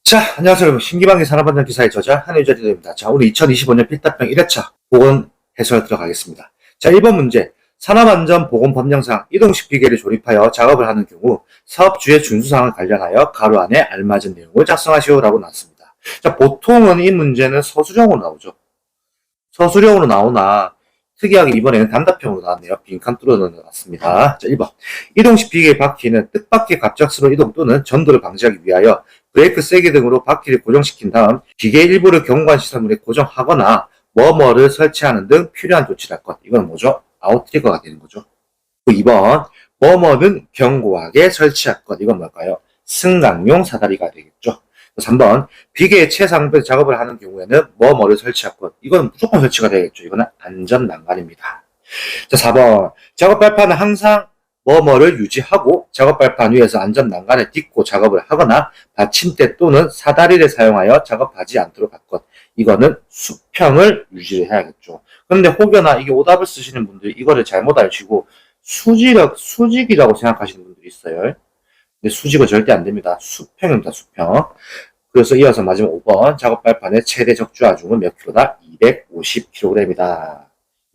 자, 안녕하세요 여러분. 신기방의 산업안전 기사의 저자 한혜자 리더입니다. 자, 오늘 2025년 필답형 1회차 보건 해설 들어가겠습니다. 자, 1번 문제. 산업안전보건법령상 이동식 비계를 조립하여 작업을 하는 경우 사업주의 준수사항을 관련하여 가로 안에 알맞은 내용을 작성하시오라고 나왔습니다. 자, 보통은 이 문제는 서술형으로 나오죠. 서술형으로 나오나 특이하게 이번에는 단답형으로 나왔네요. 빈칸 뚫어놓은 것 같습니다. 자, 1번. 이동식 비계의 바퀴는 뜻밖의 갑작스러운 이동 또는 전도를 방지하기 위하여 브레이크 세기 등으로 바퀴를 고정시킨 다음 기계 일부를 경관 시설물에 고정하거나 뭐뭐를 설치하는 등 필요한 조치를 할 것. 이건 뭐죠? 아웃트리거가 되는 거죠. 2번. 뭐뭐는 견고하게 설치할 것. 이건 뭘까요? 승강용 사다리가 되겠죠. 3번. 비계의 최상부 작업을 하는 경우에는 뭐뭐를 설치할 것. 이건 무조건 설치가 되겠죠. 이거는 안전난간입니다. 자, 4번. 작업 발판은 항상 뭐뭐를 유지하고 작업 발판 위에서 안전난간을 딛고 작업을 하거나 받침대 또는 사다리를 사용하여 작업하지 않도록 할 것. 이거는 수평을 유지를 해야겠죠. 그런데 혹여나 이게 오답을 쓰시는 분들이 이거를 잘못 알시고 수직이라고 생각하시는 분들이 있어요. 근데 수직은 절대 안 됩니다. 수평입니다. 수평. 그래서 이어서 마지막 5번. 작업 발판의 최대 적주 하중은 몇 킬로다? 250kg이다.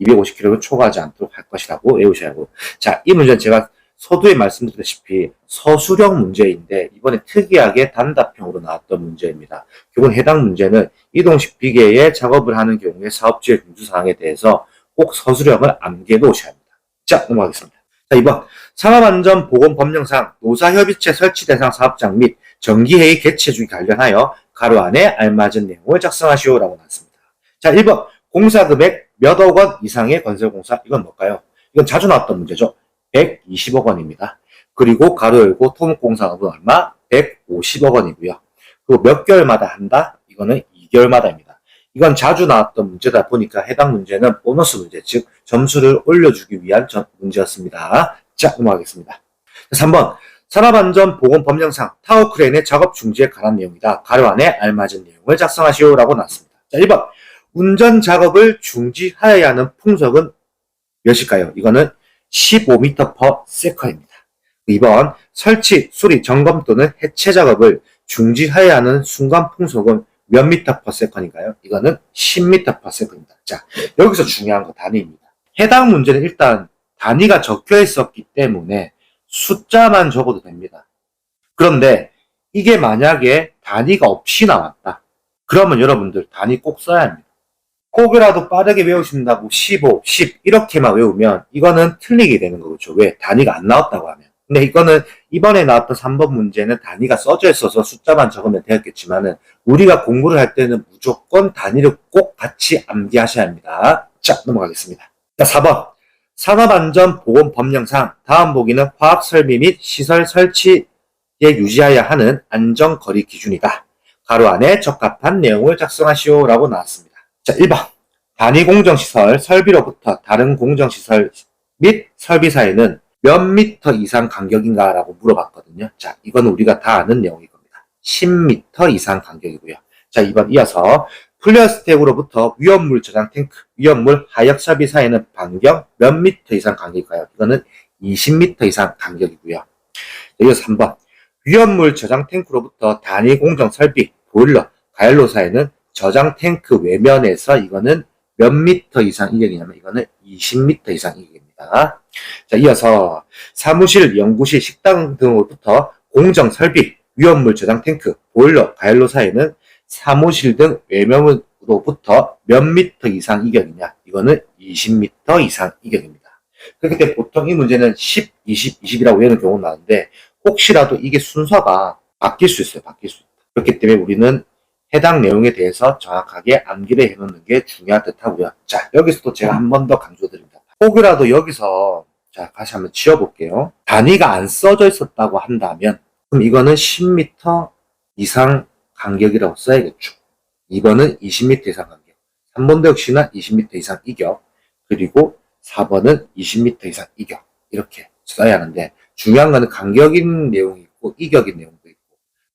250kg를 초과하지 않도록 할 것이라고 외우셔야 하고. 자, 이 문제는 제가 서두에 말씀드렸다시피 서술형 문제인데 이번에 특이하게 단답형으로 나왔던 문제입니다. 결국 해당 문제는 이동식 비계의 작업을 하는 경우에 사업주의 준수사항에 대해서 꼭 서술형을 암기해 놓으셔야 합니다. 자, 넘어가겠습니다. 자, 2번. 산업안전보건법령상 노사협의체 설치 대상 사업장 및 정기회의 개최 주기 관련하여 가로 안에 알맞은 내용을 작성하시오라고 나왔습니다. 자, 1번. 공사금액 몇억 원 이상의 건설공사. 이건 뭘까요? 이건 자주 나왔던 문제죠. 120억 원입니다. 그리고 가로 열고 토목공사업은 얼마? 150억 원이고요. 그리고 몇 개월마다 한다? 이거는 2개월마다입니다. 이건 자주 나왔던 문제다 보니까 해당 문제는 보너스 문제, 즉 점수를 올려주기 위한 문제였습니다. 자, 넘어가겠습니다. 3번. 산업안전보건법령상 타워크레인의 작업 중지에 관한 내용이다. 가로 안에 알맞은 내용을 작성하시오라고 나왔습니다. 자, 1번. 운전 작업을 중지하여야 하는 풍속은 몇일까요? 이거는 15m/s입니다. 2번. 설치, 수리, 점검 또는 해체 작업을 중지하여야 하는 순간 풍속은 몇 m/s인가요? 이거는 10m/s입니다. 자, 여기서 중요한 거 단위입니다. 해당 문제는 일단 단위가 적혀 있었기 때문에 숫자만 적어도 됩니다. 그런데 이게 만약에 단위가 없이 나왔다. 그러면 여러분들 단위 꼭 써야 합니다. 혹이라도 빠르게 외우신다고 15, 10 이렇게만 외우면 이거는 틀리게 되는 거죠. 왜? 단위가 안 나왔다고 하면. 근데 이거는 이번에 나왔던 3번 문제는 단위가 써져 있어서 숫자만 적으면 되었겠지만은 우리가 공부를 할 때는 무조건 단위를 꼭 같이 암기하셔야 합니다. 자, 넘어가겠습니다. 자, 4번. 산업안전보건법령상 다음 보기는 화학설비 및 시설 설치에 유지하여야 하는 안전거리 기준이다. 가로 안에 적합한 내용을 작성하시오라고 나왔습니다. 자, 1번. 단위 공정시설 설비로부터 다른 공정시설 및 설비 사이는 몇 미터 이상 간격인가 라고 물어봤거든요. 자, 이건 우리가 다 아는 내용일 겁니다. 10m 이상 간격이고요. 자, 2번 이어서 플레어스택으로부터 위험물 저장 탱크, 위험물 하역 설비 사이는 반경 몇 미터 이상 간격일까요? 이거는 20m 이상 간격이고요. 이어서 3번. 위험물 저장 탱크로부터 단위 공정 설비, 보일러, 가열로 사이는 저장 탱크 외면에서 이거는 몇 미터 이상 이격이냐면 이거는 20m 이상 이격입니다. 자, 이어서 사무실, 연구실, 식당 등으로부터 공정 설비, 위험물 저장 탱크, 보일러, 가열로 사이는 사무실 등 외면으로부터 몇 미터 이상 이격이냐? 이거는 20m 이상 이격입니다. 그렇기 때문에 보통 이 문제는 10, 20, 20이라고 외우는 경우가 많은데 혹시라도 이게 순서가 바뀔 수 있어요. 바뀔 수 있다. 그렇기 때문에 우리는 해당 내용에 대해서 정확하게 암기를 해놓는 게 중요할 듯 하고요. 자, 여기서도 제가 한 번 더 강조드립니다. 혹이라도 여기서 자, 다시 한번 지워볼게요. 단위가 안 써져 있었다고 한다면 그럼 이거는 10m 이상 간격이라고 써야겠죠. 2번은 20m 이상 간격. 3번도 역시나 20m 이상 이격. 그리고 4번은 20m 이상 이격. 이렇게 써야 하는데 중요한 거는 간격인 내용이 있고 이격인 내용도 있고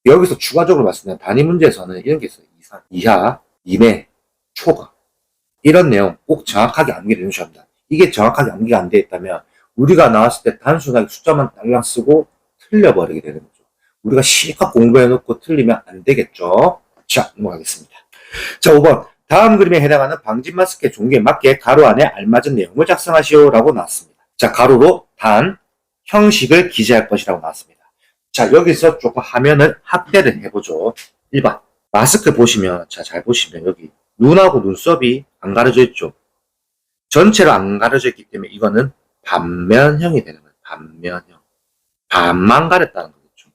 여기서 추가적으로 말씀드린 단위 문제에서는 이런 게 있어요. 이상, 이하, 이내, 초과 이런 내용 꼭 정확하게 암기를 해주셔야 합니다. 이게 정확하게 암기가 안 돼 있다면 우리가 나왔을 때 단순하게 숫자만 딸랑 쓰고 틀려버리게 되는 거죠. 우리가 실컷 공부해놓고 틀리면 안 되겠죠. 자, 넘어가겠습니다. 자, 5번. 다음 그림에 해당하는 방진 마스크의 종류에 맞게 가로 안에 알맞은 내용을 작성하시오라고 나왔습니다. 자, 가로로 단, 형식을 기재할 것이라고 나왔습니다. 자, 여기서 조금 화면을 확대를 해보죠. 1번. 마스크 보시면, 자, 잘 보시면 여기 눈하고 눈썹이 안 가려져 있죠. 전체로 안 가려져 있기 때문에 이거는 반면형이 되는 거예요. 반면형. 반만 가렸다는 거겠죠.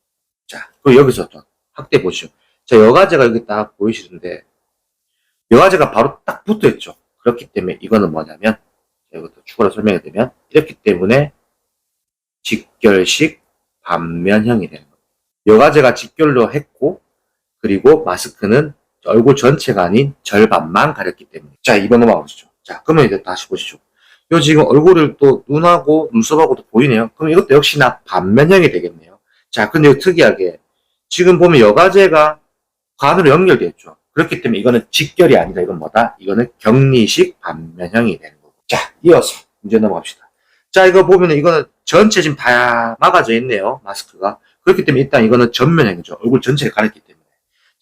자, 그리고 여기서 또 확대 보시죠. 자, 여과제가 여기 딱 보이시는데, 여과제가 바로 딱 붙어 있죠. 그렇기 때문에 이거는 뭐냐면, 이것도 추가로 설명해 드리면, 이렇기 때문에 직결식 반면형이 되는 거예요. 여과제가 직결로 했고, 그리고 마스크는 얼굴 전체가 아닌 절반만 가렸기 때문에. 자, 2번 넘어가 보시죠. 자, 그러면 이제 다시 보시죠. 요 지금 얼굴을 또 눈하고 눈썹하고도 보이네요. 그럼 이것도 역시나 반면형이 되겠네요. 자, 근데 이거 특이하게 지금 보면 여과제가 관으로 연결되어 있죠. 그렇기 때문에 이거는 직결이 아니다. 이건 뭐다? 이거는 격리식 반면형이 되는 거고. 자, 이어서 문제 넘어갑시다. 자, 이거 보면은 이거는 전체 지금 다 막아져 있네요. 마스크가. 그렇기 때문에 일단 이거는 전면형이죠. 얼굴 전체를 가렸기 때문에.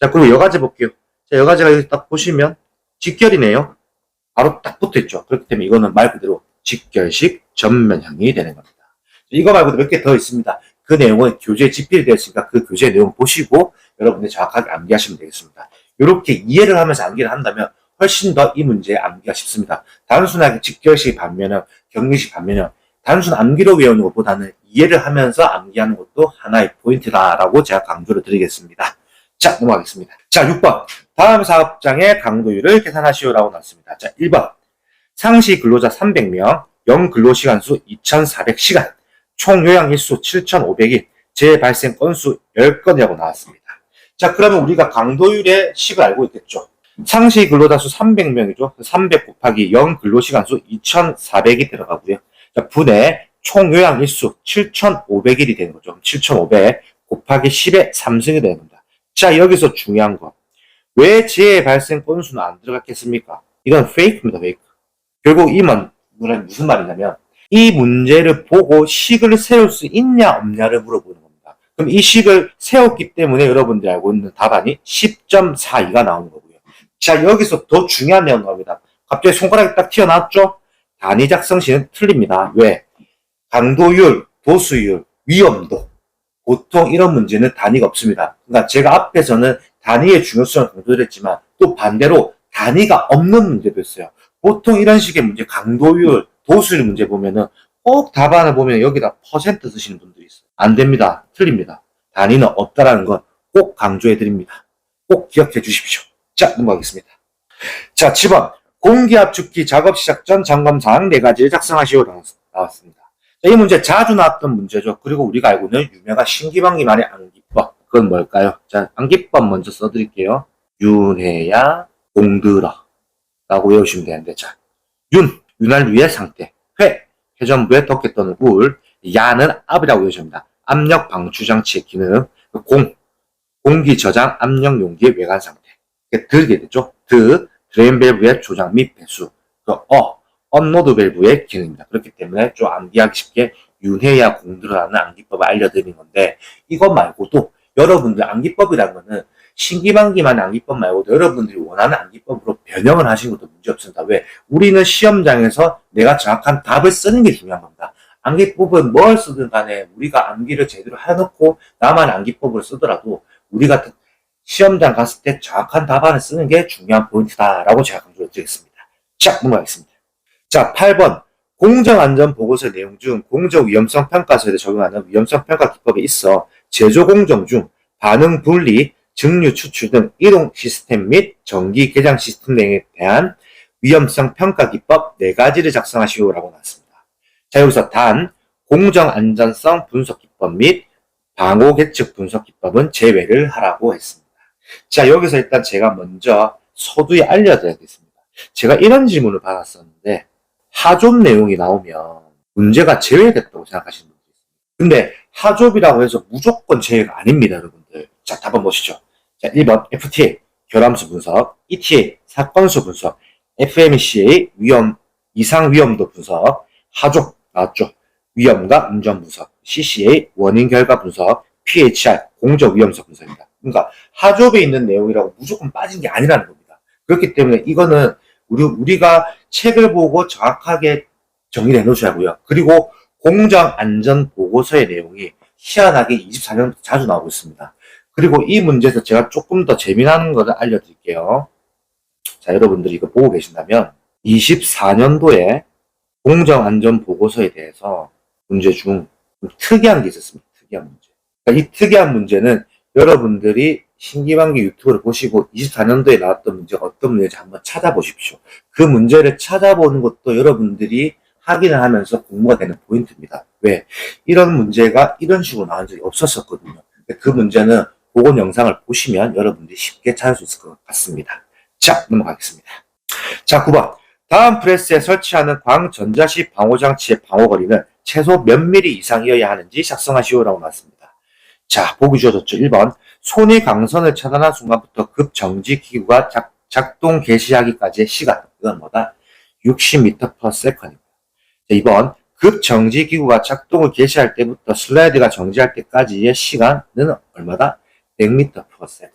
자, 그리고 여과제 볼게요. 자, 여과제가 여기 딱 보시면 직결이네요. 바로 딱 붙어 있죠. 그렇기 때문에 이거는 말 그대로 직결식 전면형이 되는 겁니다. 이거 말고도 몇 개 더 있습니다. 그 내용은 교재에 집필이 되어 있으니까 그 교재 내용 보시고 여러분들이 정확하게 암기하시면 되겠습니다. 이렇게 이해를 하면서 암기를 한다면 훨씬 더 이 문제에 암기가 쉽습니다. 단순하게 직결식 반면형, 격리식 반면형, 단순 암기로 외우는 것보다는 이해를 하면서 암기하는 것도 하나의 포인트다라고 제가 강조를 드리겠습니다. 자, 넘어가겠습니다. 자, 6번. 다음 사업장의 강도율을 계산하시오라고 나왔습니다. 자, 1번. 상시 근로자 300명, 영 근로시간수 2,400시간, 총 요양일수 7,500일, 재발생 건수 10건이라고 나왔습니다. 자, 그러면 우리가 강도율의 식을 알고 있겠죠. 상시 근로자 수 300명이죠. 300 곱하기 0 근로시간수 2,400이 들어가고요. 자, 분의 총 요양일수 7,500일이 되는 거죠. 7,500 곱하기 10의 3승이 되는 겁니다. 자, 여기서 중요한 거. 왜 재발생 건수는 안 들어갔겠습니까? 이건 페이크입니다, 페이크. 결국 이 말은 무슨 말이냐면, 이 문제를 보고 식을 세울 수 있냐, 없냐를 물어보는 겁니다. 그럼 이 식을 세웠기 때문에 여러분들이 알고 있는 답안이 10.42가 나오는 거고요. 자, 여기서 더 중요한 내용 나옵니다. 갑자기 손가락이 딱 튀어나왔죠? 단위 작성 시는 틀립니다. 왜? 강도율, 도수율, 위험도. 보통 이런 문제는 단위가 없습니다. 그러니까 제가 앞에서는 단위의 중요성을 강조했지만 또 반대로 단위가 없는 문제도 있어요. 보통 이런 식의 문제, 강도율, 도수율 문제 보면은 꼭 답안을 보면 여기다 퍼센트 쓰시는 분들이 있어요. 안 됩니다. 틀립니다. 단위는 없다라는 건 꼭 강조해 드립니다. 꼭 기억해 주십시오. 자, 넘어가겠습니다. 자, 7번. 공기압축기 작업 시작 전 점검사항 4가지를 작성하시오라고 나왔습니다. 자, 이 문제 자주 나왔던 문제죠. 그리고 우리가 알고 있는 유명한 신기방기만의 암기법. 그건 뭘까요? 자, 암기법 먼저 써드릴게요. 윤회야 공들어 라고 외우시면 되는데, 자, 윤활 위의 상태, 회전부의 덮개 또는 울, 야는 압이라고 외우시면 됩니다. 압력 방출 장치의 기능, 공기 저장 압력 용기의 외관 상태. 들게 되죠. 드레인 밸브의 조장 및 배수. 언로드 밸브의 기능입니다. 그렇기 때문에 좀 암기하기 쉽게 윤회야 공들어라는 암기법을 알려드린 건데, 이것 말고도 여러분들 암기법이라는 거는 신기방기만의 암기법 말고도 여러분들이 원하는 암기법으로 변형을 하시는 것도 문제없습니다. 왜? 우리는 시험장에서 내가 정확한 답을 쓰는 게 중요한 겁니다. 암기법은 뭘 쓰든 간에 우리가 암기를 제대로 해놓고 나만의 암기법을 쓰더라도 우리가 시험장 갔을 때 정확한 답안을 쓰는 게 중요한 포인트다라고 제가 강조해 드리겠습니다. 자, 넘어가겠습니다. 자, 8번. 공정안전보고서 내용 중 공정위험성 평가서에 적용하는 위험성평가 기법에 있어 제조공정 중 반응 분리, 증류 추출 등 이동 시스템 및 전기 개장 시스템 등에 대한 위험성 평가 기법 4가지를 작성하시오라고 나왔습니다. 자, 여기서 단, 공정안전성 분석 기법 및 방호 계측 분석 기법은 제외를 하라고 했습니다. 자, 여기서 일단 제가 먼저 서두에 알려드려야겠습니다. 제가 이런 질문을 받았었는데, 하졸 내용이 나오면 문제가 제외됐다고 생각하시는 분들이 있습니다. 근데 하졸이라고 해서 무조건 제외가 아닙니다, 여러분들. 자, 답 한번 보시죠. 자, 1번 FTA 결함수 분석, ETA 사건수 분석, FMCA 이상 위험도 분석, 하졸 나왔죠. 위험과 운전 분석, CCA 원인 결과 분석, PHR, 공적 위험성 분석입니다. 그러니까 하조업에 있는 내용이라고 무조건 빠진 게 아니라는 겁니다. 그렇기 때문에 이거는 우리가 책을 보고 정확하게 정리를 해놓으셔야고요. 그리고 공정안전보고서의 내용이 희한하게 24년부터 자주 나오고 있습니다. 그리고 이 문제에서 제가 조금 더 재미나는 것을 알려드릴게요. 자, 여러분들이 이거 보고 계신다면 24년도에 공정안전보고서에 대해서 문제 중 특이한 게 있었습니다. 특이한 문제. 그러니까 이 특이한 문제는 여러분들이 신기반기 유튜브를 보시고 24년도에 나왔던 문제가 어떤 문제인지 한번 찾아보십시오. 그 문제를 찾아보는 것도 여러분들이 확인을 하면서 공부가 되는 포인트입니다. 왜? 이런 문제가 이런 식으로 나온 적이 없었었거든요. 그 문제는 보건 영상을 보시면 여러분들이 쉽게 찾을 수 있을 것 같습니다. 자, 넘어가겠습니다. 자, 9번. 다음 프레스에 설치하는 광전자식 방호장치의 방호거리는 최소 몇 미리 이상이어야 하는지 작성하시오라고 나왔습니다. 자, 보기 주어졌죠. 1번. 손이 강선을 차단한 순간부터 급정지 기구가 작동 개시하기까지의 시간. 이건 뭐다? 60m/s입니다. 2번. 급정지 기구가 작동을 개시할 때부터 슬라이드가 정지할 때까지의 시간은 얼마다? 100m/s입니다.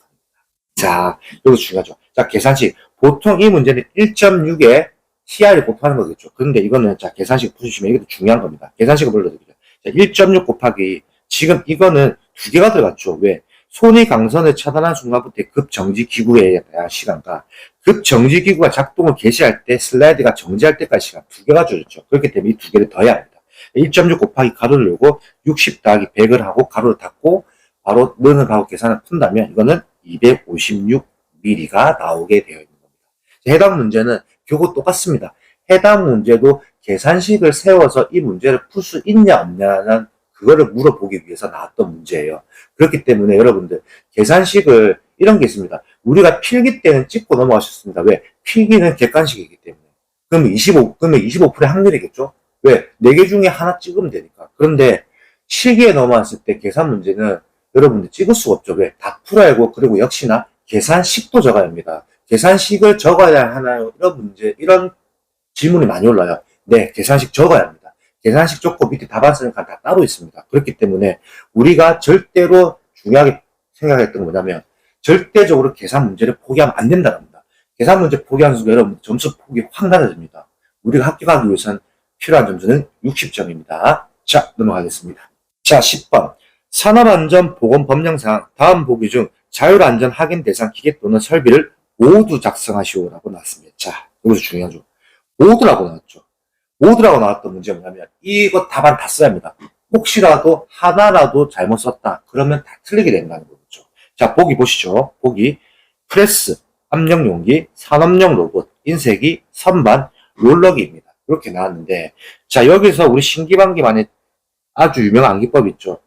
자, 이거 중요하죠. 자, 계산식. 보통 이 문제는 1.6에 CR을 곱하는 거겠죠. 근데 이거는, 자, 계산식 푸시면 이게 중요한 겁니다. 계산식을 불러드리죠. 자, 1.6 곱하기, 지금 이거는 두 개가 들어갔죠. 왜? 손이 강선을 차단한 순간부터 급정지 기구에 대한 시간과 급정지 기구가 작동을 개시할 때 슬라이드가 정지할 때까지 시간 두 개가 주어졌죠. 그렇기 때문에 이 두 개를 더해야 합니다. 1.6 곱하기 가로를 열고 60 더하기 100을 하고 가로를 닫고 바로 는을 하고 계산을 푼다면 이거는 256mm가 나오게 되어 있는 겁니다. 해당 문제는 결국 똑같습니다. 해당 문제도 계산식을 세워서 이 문제를 풀 수 있냐 없냐는 그거를 물어보기 위해서 나왔던 문제예요. 그렇기 때문에 여러분들 계산식을 이런 게 있습니다. 우리가 필기 때는 찍고 넘어가셨습니다. 왜? 필기는 객관식이기 때문에. 그러면 25%의 확률이겠죠? 왜? 4개 중에 하나 찍으면 되니까. 그런데 실기에 넘어왔을 때 계산 문제는 여러분들 찍을 수가 없죠. 왜? 다 풀어야 하고, 그리고 역시나 계산식도 적어야 합니다. 계산식을 적어야 하나요? 이런 문제, 이런 질문이 많이 올라요. 네, 계산식 적어야 합니다. 계산식 적고 밑에 답안 쓰는 칸 다 따로 있습니다. 그렇기 때문에 우리가 절대로 중요하게 생각했던 건 뭐냐면 절대적으로 계산 문제를 포기하면 안 된다는 겁니다. 계산 문제 포기하는 순간 여러분 점수 폭이 확 낮아집니다. 우리가 합격하기 위해서는 필요한 점수는 60점입니다. 자, 넘어가겠습니다. 자, 10번. 산업안전보건법령상 다음 보기 중 자율안전 확인 대상 기계 또는 설비를 모두 작성하시오라고 나왔습니다. 자, 여기서 중요하죠. 모두라고 나왔죠. 모두라고 나왔던 문제가 뭐냐면 이거 답안 다 써야 합니다. 혹시라도 하나라도 잘못 썼다. 그러면 다 틀리게 된다는 거죠. 자, 보기 보시죠. 보기. 프레스, 압력용기, 산업용 로봇, 인쇄기, 선반, 롤러기입니다. 이렇게 나왔는데, 자, 여기서 우리 신기반기만의 아주 유명한 암기법 있죠.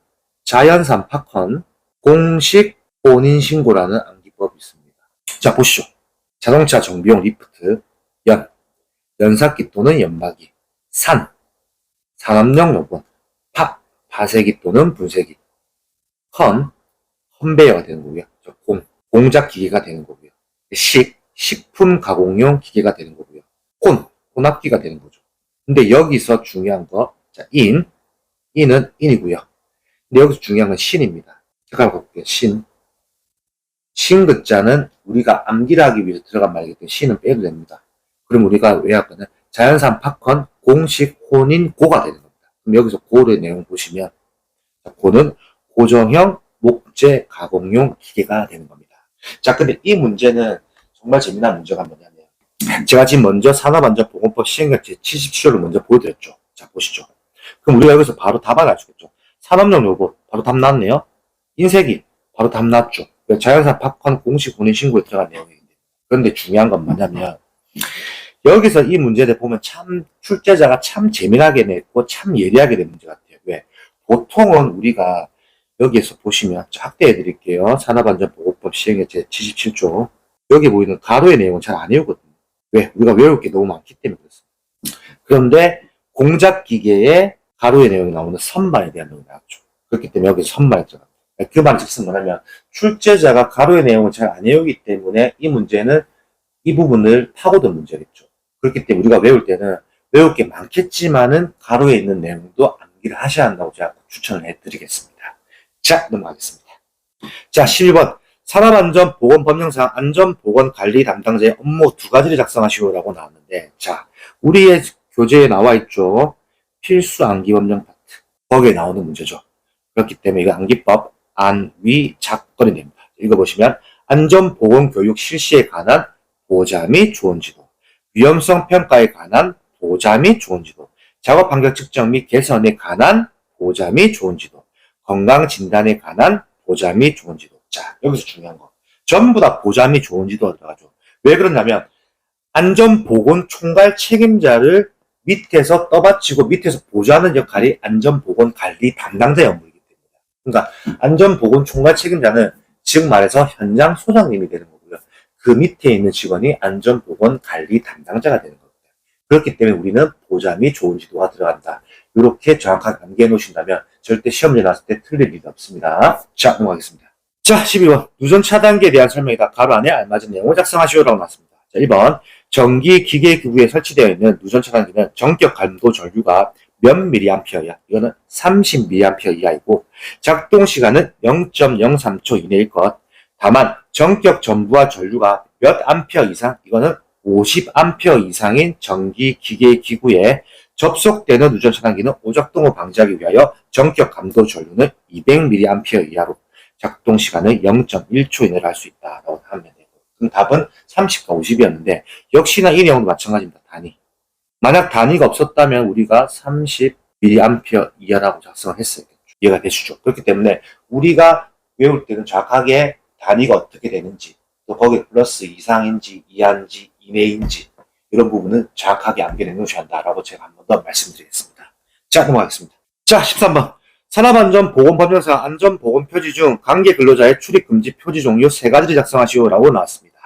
자연산 팝콘, 공식 혼인신고라는 암기법이 있습니다. 자, 보시죠. 자동차 정비용 리프트, 연삭기 또는 연마기, 산업용 로봇, 파쇄기 또는 분쇄기, 컨베이어가 되는 거고요. 공작 기계가 되는 거고요. 식품 가공용 기계가 되는 거고요. 혼합기가 되는 거죠. 근데 여기서 중요한 거, 자, 인은 인이고요. 근데 여기서 중요한 건 신입니다. 잠깐 볼게요. 신 글자는 우리가 암기를 하기 위해서 들어간 말이기 때문에 신은 빼도 됩니다. 그럼 우리가 외울 거는 자연산 팝콘 공식 혼인 고가 되는 겁니다. 그럼 여기서 고의 내용 보시면 고는 고정형 목재 가공용 기계가 되는 겁니다. 자, 근데 이 문제는 정말 재미난 문제가 뭐냐면 제가 지금 먼저 산업안전보건법 시행령 제77호를 먼저 보여드렸죠. 자, 보시죠. 그럼 우리가 여기서 바로 답안을 알 수 있죠. 산업용 로봇 바로 답 나왔네요. 인쇄기 바로 답 나왔죠. 자연산 팝콘 공식 혼인 신고에 들어간 내용인데, 그런데 중요한 건 뭐냐면 여기서 이 문제를 보면 참 출제자가 참 재미나게 냈고 참 예리하게 낸 문제 같아요. 왜? 보통은 우리가 여기에서 보시면 확대해 드릴게요. 산업안전보건법 시행령 제77조 여기 보이는 가로의 내용은 잘 안 외우거든요. 왜? 우리가 외울 게 너무 많기 때문에 그렇습니다. 그런데 공작기계의 가로의 내용이 나오는 선반에 대한 내용이 나왔죠. 그렇기 때문에 여기 선반에 들어갑니다. 그 말은 즉슨 뭐냐면 출제자가 가로의 내용을 잘 안 외우기 때문에 이 문제는 이 부분을 파고든 문제겠죠. 그렇기 때문에 우리가 외울 때는 외울 게 많겠지만은 가로에 있는 내용도 암기를 하셔야 한다고 제가 추천을 해드리겠습니다. 자, 넘어가겠습니다. 자, 11번. 산업안전보건법령상 안전보건관리 담당자의 업무 두 가지를 작성하시오라고 나왔는데, 자, 우리의 교재에 나와 있죠. 필수 암기법령 파트. 거기에 나오는 문제죠. 그렇기 때문에 이거 암기법, 안, 위, 작권이 됩니다. 읽어보시면, 안전보건교육 실시에 관한 보자 및 조언 지도, 위험성 평가에 관한 보자 및 조언 지도, 작업 환경 측정 및 개선에 관한 보자 및 조언 지도, 건강 진단에 관한 보자 및 조언 지도. 자, 여기서 중요한 거. 전부 다 보자 및 조언 지도가 들어가죠. 왜 그러냐면, 안전보건 총괄 책임자를 밑에서 떠받치고 밑에서 보좌하는 역할이 안전보건 관리 담당자의 업무이기 때문에. 그러니까 안전보건 총괄 책임자는 즉 말해서 현장 소장님이 되는 거고요. 그 밑에 있는 직원이 안전보건 관리 담당자가 되는 겁니다. 그렇기 때문에 우리는 보자 및 조언 지도가 들어간다. 이렇게 정확하게 암기해 놓으신다면 절대 시험에 나왔을 때 틀릴 일이 없습니다. 자, 넘어가겠습니다. 자, 12번. 누전 차단기에 대한 설명이다. 가로 안에 알맞은 내용을 작성하시오라고 나왔습니다. 자, 1번. 전기 기계 기구에 설치되어 있는 누전 차단기는 전격 감도 전류가 몇 mA이야? 이거는 30mA 이하이고 작동 시간은 0.03초 이내일 것. 다만 전격 전부와 전류가 몇 암페어 이상? 이거는 50A 이상인 전기 기계 기구에 접속되는 누전 차단기는 오작동을 방지하기 위하여 전격 감도 전류는 200mA 이하로 작동 시간을 0.1초 이내로 할 수 있다라고 하면 되고. 그럼 답은 30과 50이었는데 역시나 이 내용도 마찬가지입니다. 단위. 만약 단위가 없었다면 우리가 30mA 이하라고 작성을 했어야 겠죠. 이해가 되시죠? 그렇기 때문에 우리가 외울 때는 정확하게 단위가 어떻게 되는지 또 거기에 플러스 이상인지 이하인지 이내인지 이런 부분은 정확하게 암기해 놓으셔야 한다라고 제가 한 번 더 말씀드리겠습니다. 자, 넘어가겠습니다. 자, 13번. 산업안전보건법령상 안전보건표지 중 관계 근로자의 출입금지 표지 종류 3가지를 작성하시오라고 나왔습니다.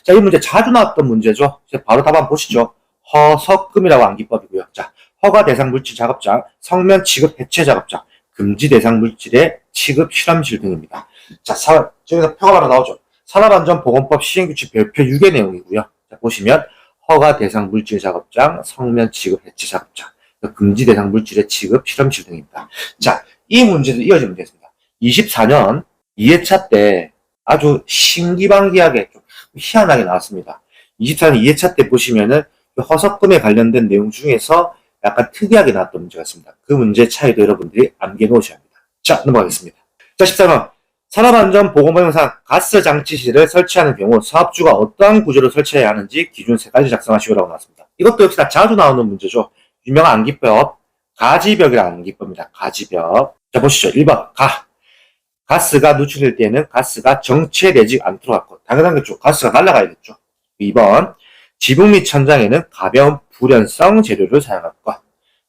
자, 이 문제 자주 나왔던 문제죠. 바로 답 한번 보시죠. 허석금이라고 암기법이고요. 자, 허가 대상 물질 작업장, 성면 취급 해체 작업장, 금지 대상 물질의 취급 실험실 등입니다. 자, 저기서 표가 바로 나오죠. 산업안전보건법 시행규칙 별표 6의 내용이고요. 자, 보시면 허가 대상 물질 작업장, 성면 취급 해체 작업장, 금지 대상 물질의 취급 실험실 등입니다. 자, 이 문제도 이어지면 되겠습니다. 24년 2회차 때 아주 신기방기하게 좀 희한하게 나왔습니다. 24년 2회차 때 보시면은 허석금에 관련된 내용 중에서 약간 특이하게 나왔던 문제가 있습니다. 그 문제 차이도 여러분들이 암기해 놓으셔야 합니다. 자, 넘어가겠습니다. 자, 14번. 산업안전보건법령상 가스장치실을 설치하는 경우 사업주가 어떠한 구조를 설치해야 하는지 기준 3가지 작성하시오라고 나왔습니다. 이것도 역시 다 자주 나오는 문제죠. 유명한 암기법, 가지벽이라는 암기법입니다. 가지벽. 자, 보시죠. 1번, 가스가 누출될 때에는 가스가 정체되지 않도록 할 것. 당연한 거죠. 가스가 날아가야겠죠. 2번, 지붕 및 천장에는 가벼운 불연성 재료를 사용할 것.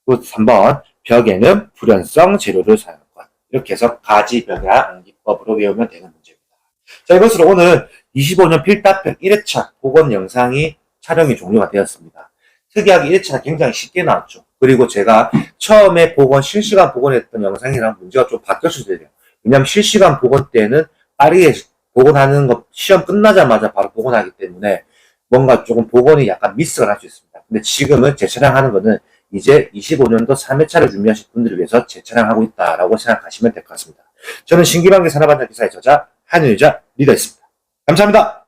그리고 3번, 벽에는 불연성 재료를 사용할 것. 이렇게 해서 가지벽이라 암기법으로 외우면 되는 문제입니다. 자, 이것으로 오늘 25년 필답형 1회차 보건 영상이 촬영이 종료가 되었습니다. 특이하게 1회차가 굉장히 쉽게 나왔죠. 그리고 제가 처음에 실시간 복원했던 영상이랑 문제가 좀 바뀌었을 때요. 왜냐하면 실시간 복원 때는 빠르게 복원하는 것, 시험 끝나자마자 바로 복원하기 때문에 뭔가 조금 복원이 약간 미스가 날 수 있습니다. 근데 지금은 재촬영하는 거는 이제 25년도 3회차를 준비하실 분들을 위해서 재촬영하고 있다라고 생각하시면 될 것 같습니다. 저는 신기방기 산업안전 기사의 저자 한윤희자 리더였습니다. 감사합니다.